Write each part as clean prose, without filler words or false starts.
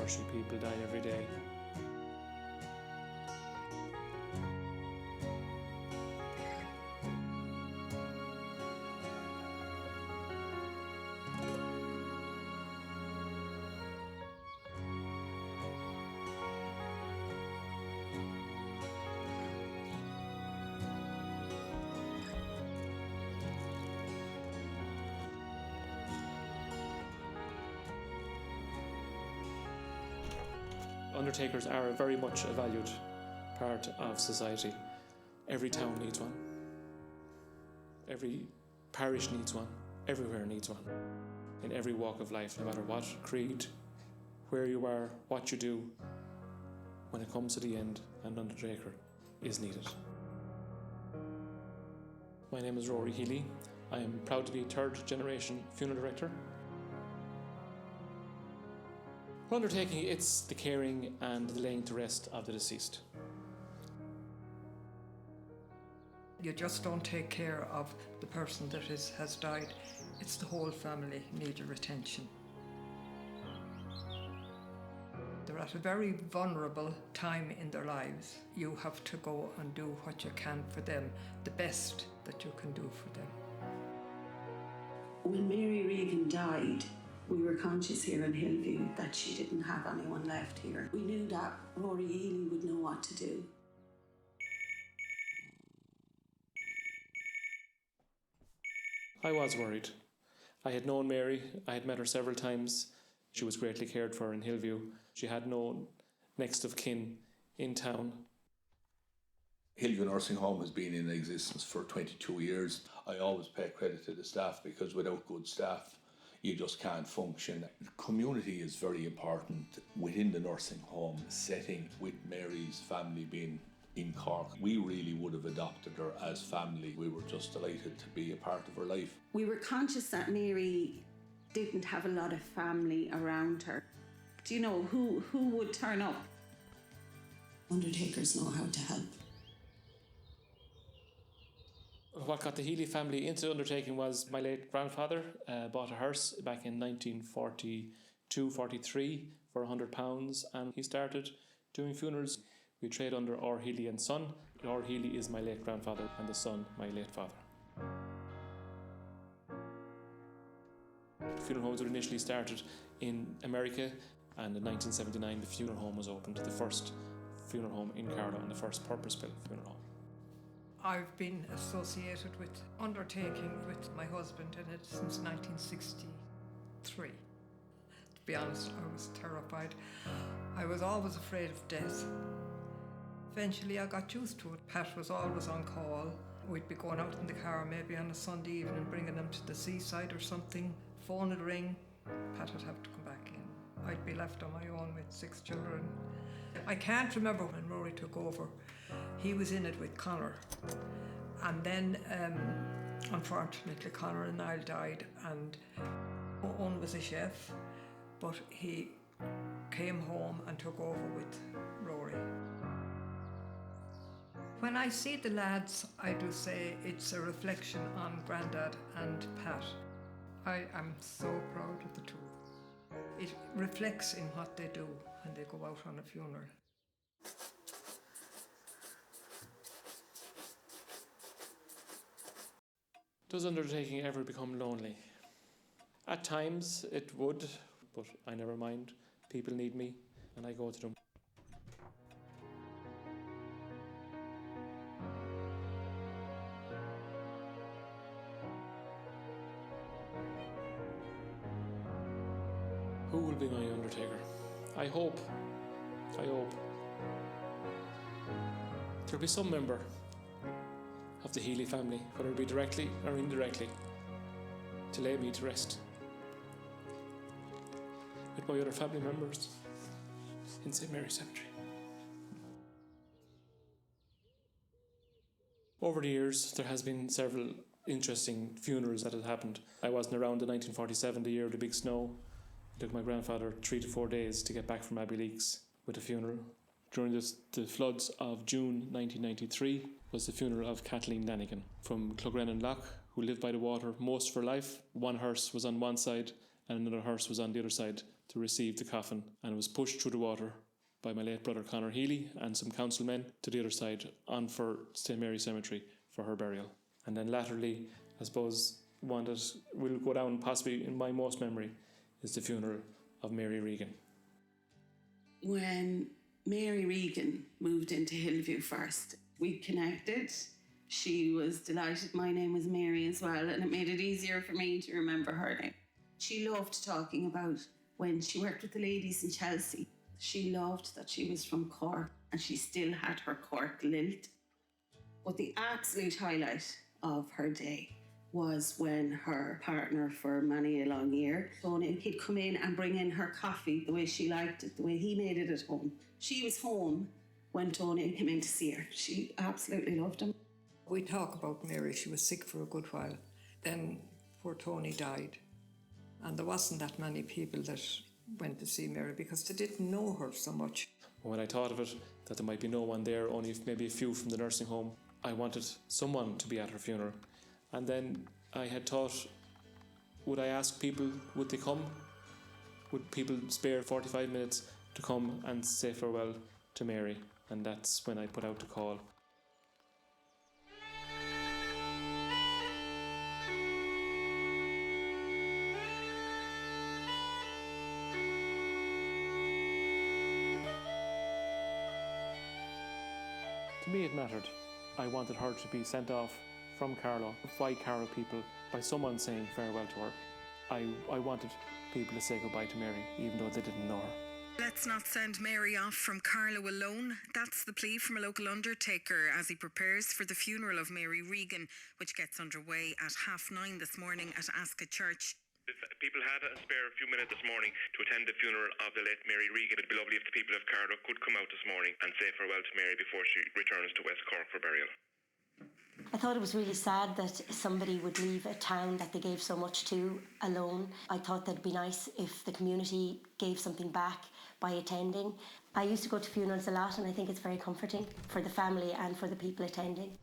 unfortunate people die every day. Undertakers are very much a valued part of society. Every town needs one. Every parish needs one. Everywhere needs one. In every walk of life, no matter what creed, where you are, what you do, when it comes to the end, an undertaker is needed. My name is Rory Healy. I am proud to be a third generation funeral director. For undertaking, it's the caring and the laying to rest of the deceased. You just don't take care of the person that has died. It's the whole family need your attention. They're at a very vulnerable time in their lives. You have to go and do what you can for them, the best that you can do for them. When Mary Regan died, we were conscious here in Hillview that she didn't have anyone left here. We knew that Rory Healy would know what to do. I was worried. I had known Mary. I had met her several times. She was greatly cared for in Hillview. She had no next of kin in town. Hillview Nursing Home has been in existence for 22 years. I always pay credit to the staff because without good staff, you just can't function. The community is very important within the nursing home setting. With Mary's family being in Cork, we really would have adopted her as family. We were just delighted to be a part of her life. We were conscious that Mary didn't have a lot of family around her. Do you know who would turn up? Undertakers know how to help. What got the Healy family into undertaking was my late grandfather bought a hearse back in 1942-43 for £100, and he started doing funerals. We trade under Rory Healy and Son. Rory Healy is my late grandfather and the son my late father. Funeral homes were initially started in America, and in 1979 the funeral home was opened, the first funeral home in Carlow and the first purpose-built funeral home. I've been associated with undertaking with my husband in it since 1963. To be honest, I was terrified. I was always afraid of death. Eventually I got used to it. Pat was always on call. We'd be going out in the car maybe on a Sunday evening, bringing them to the seaside or something. Phone would ring, Pat would have to come back in. I'd be left on my own with 6 children. I can't remember when Rory took over. He was in it with Conor. And then, unfortunately, Conor and Niall died, and Owen was a chef, but he came home and took over with Rory. When I see the lads, I do say it's a reflection on Grandad and Pat. I am so proud of the two. It reflects in what they do when they go out on a funeral. Does undertaking ever become lonely? At times it would, but I never mind. People need me and I go to them. Who will be my undertaker? I hope there'll be some member of the Healy family, whether it be directly or indirectly, to lay me to rest with my other family members in St. Mary's Cemetery. Over the years, there has been several interesting funerals that have happened. I wasn't around in 1947, the year of the big snow. It took my grandfather 3 to 4 days to get back from Abbeyleix with a funeral. During the floods of June 1993 was the funeral of Kathleen Lanigan from Clogrennan Lough, who lived by the water most of her life. One hearse was on one side and another hearse was on the other side, to receive the coffin, and was pushed through the water by my late brother Conor Healey and some councilmen to the other side on for St Mary Cemetery for her burial. And then latterly, I suppose, one that will go down possibly in my most memory is the funeral of Mary Regan. When Mary Regan moved into Hillview first, we connected. She was delighted my name was Mary as well, and it made it easier for me to remember her name. She loved talking about when she worked with the ladies in Chelsea. She loved that she was from Cork and she still had her Cork lilt. But the absolute highlight of her day was when her partner for many a long year, Tony, he'd come in and bring in her coffee the way she liked it, the way he made it at home. She was home when Tony came in to see her. She absolutely loved him. We talk about Mary. She was sick for a good while. Then poor Tony died. And there wasn't that many people that went to see Mary because they didn't know her so much. When I thought of it, that there might be no one there, only maybe a few from the nursing home, I wanted someone to be at her funeral. And then I had thought, would I ask people, would they come? Would people spare 45 minutes to come and say farewell to Mary? And that's when I put out the call. To me it mattered. I wanted her to be sent off from Carlow by Carlow people, by someone saying farewell to her. I wanted people to say goodbye to Mary, even though they didn't know her. Let's not send Mary off from Carlow alone. That's the plea from a local undertaker as he prepares for the funeral of Mary Regan, which gets underway at 9:30 this morning at Ascot Church. If people had a spare few minutes this morning to attend the funeral of the late Mary Regan, it'd be lovely if the people of Carlow could come out this morning and say farewell to Mary before she returns to West Cork for burial. I thought it was really sad that somebody would leave a town that they gave so much to alone. I thought that'd be nice if the community gave something back by attending. I used to go to funerals a lot, and I think it's very comforting for the family and for the people attending.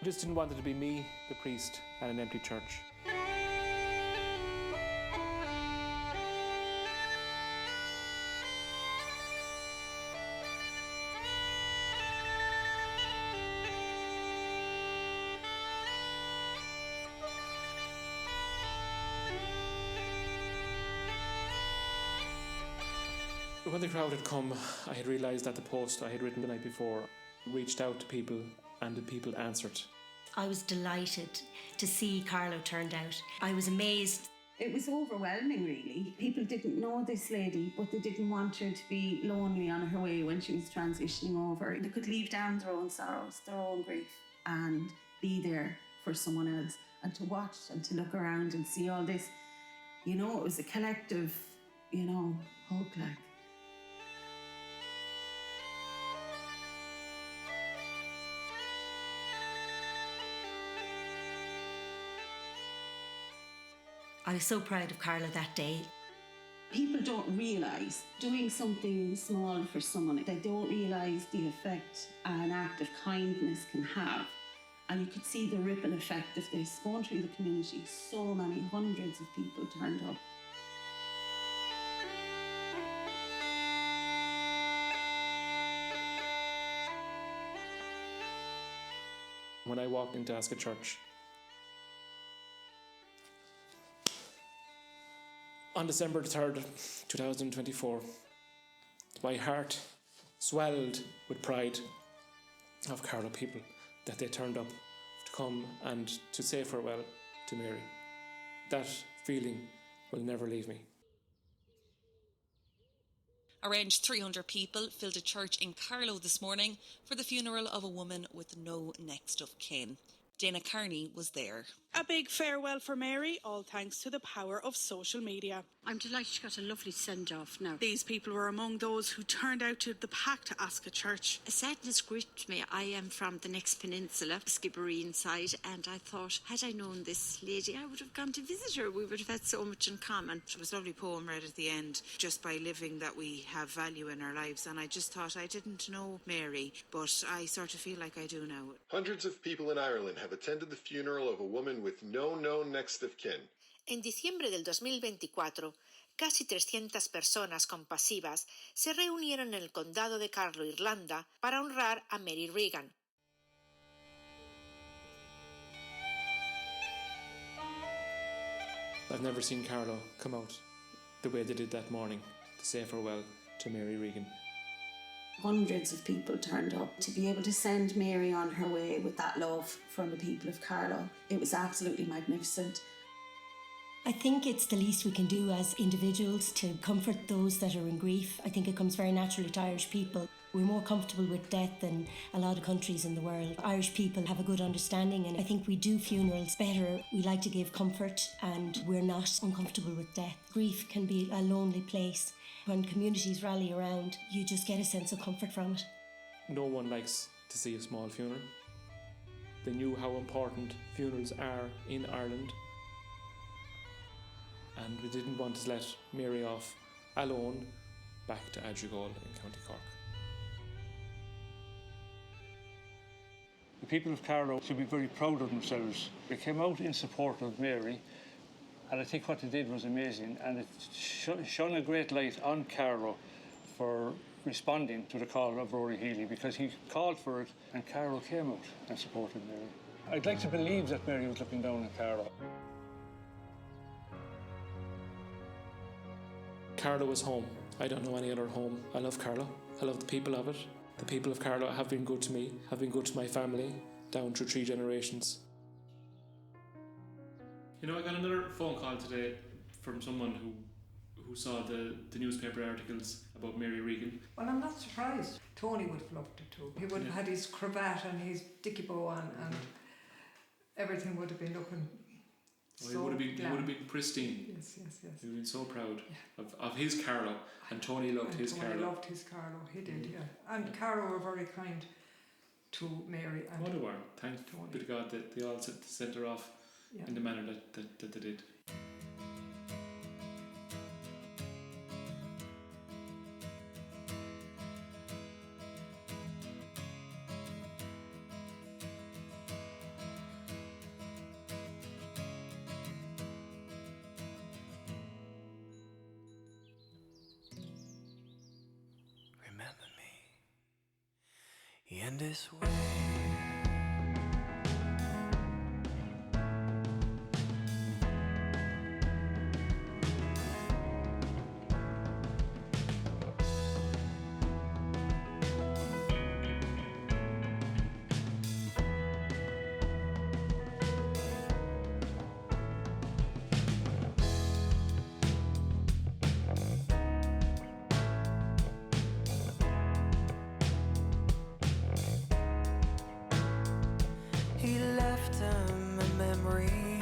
I just didn't want it to be me, the priest, and an empty church. When the crowd had come, I had realised that the post I had written the night before reached out to people, and the people answered. I was delighted to see Carlow turned out. I was amazed. It was overwhelming, really. People didn't know this lady, but they didn't want her to be lonely on her way when she was transitioning over. They could leave down their own sorrows, their own grief, and be there for someone else, and to watch and to look around and see all this. You know, it was a collective, hug like. I was so proud of Carlow that day. People don't realise doing something small for someone, they don't realise the effect an act of kindness can have. And you could see the ripple effect of this going through the community. So many hundreds of people turned up. When I walked into Ascot Church, on December 3rd, 2024, my heart swelled with pride of Carlow people that they turned up to come and to say farewell to Mary. That feeling will never leave me. Around 300 people filled a church in Carlow this morning for the funeral of a woman with no next of kin. Dana Kearney was there. A big farewell for Mary, all thanks to the power of social media. I'm delighted she got a lovely send-off now. These people were among those who turned out to the pack to Ascot Church. A sadness gripped me. I am from the next peninsula, Skibbereen side, and I thought, had I known this lady, I would have gone to visit her. We would have had so much in common. It was a lovely poem read at the end, just by living that we have value in our lives. And I just thought I didn't know Mary, but I sort of feel like I do now. Hundreds of people in Ireland have attended the funeral of a woman with no known next of kin. En diciembre del 2024, casi 300 personas compasivas se reunieron en el condado de Carlow, Irlanda, para honrar a Mary Regan. I've never seen Carlow come out the way they did that morning to say farewell to Mary Regan. Hundreds of people turned up to be able to send Mary on her way with that love from the people of Carlow. It was absolutely magnificent. I think it's the least we can do as individuals to comfort those that are in grief. I think it comes very naturally to Irish people. We're more comfortable with death than a lot of countries in the world. Irish people have a good understanding, and I think we do funerals better. We like to give comfort, and we're not uncomfortable with death. Grief can be a lonely place. When communities rally around, you just get a sense of comfort from it. No one likes to see a small funeral. They knew how important funerals are in Ireland, and we didn't want to let Mary off alone back to Adrigole in County Cork. The people of Carlow should be very proud of themselves. They came out in support of Mary, and I think what they did was amazing, and it shone a great light on Carlow for responding to the call of Rory Healy, because he called for it and Carlow came out and supported Mary. I'd like to believe that Mary was looking down on Carlow. Carlow is home. I don't know any other home. I love Carlow. I love the people of it. The people of Carlow have been good to me, have been good to my family, down through 3 generations. You know, I got another phone call today from someone who saw the newspaper articles about Mary Regan. Well, I'm not surprised. Tony would have loved it too. He would have had his cravat and his dicky bow on, and everything would have been looking He would have been pristine. Yes. He would have been so proud of his Carlow, and Tony loved his Carlow. Tony loved his Carlow, he did, yeah. And Carlow were very kind to Mary. And what they were. Thank be to God that they all sent her off in the manner that they did. In this way, he left him a memory,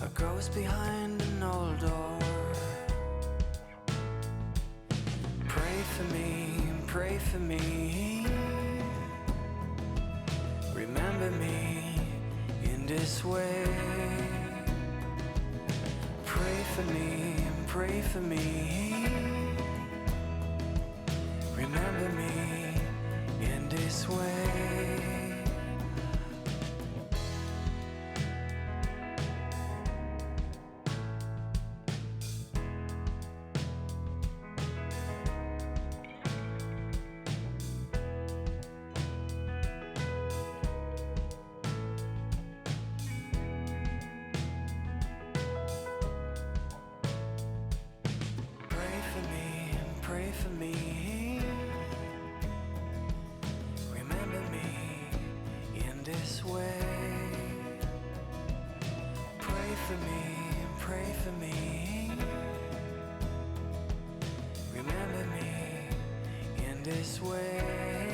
a ghost behind an old door. Pray for me, remember me in this way. Pray for me, remember me in this way. Pray for me, remember me in this way. Pray for me, remember me in this way.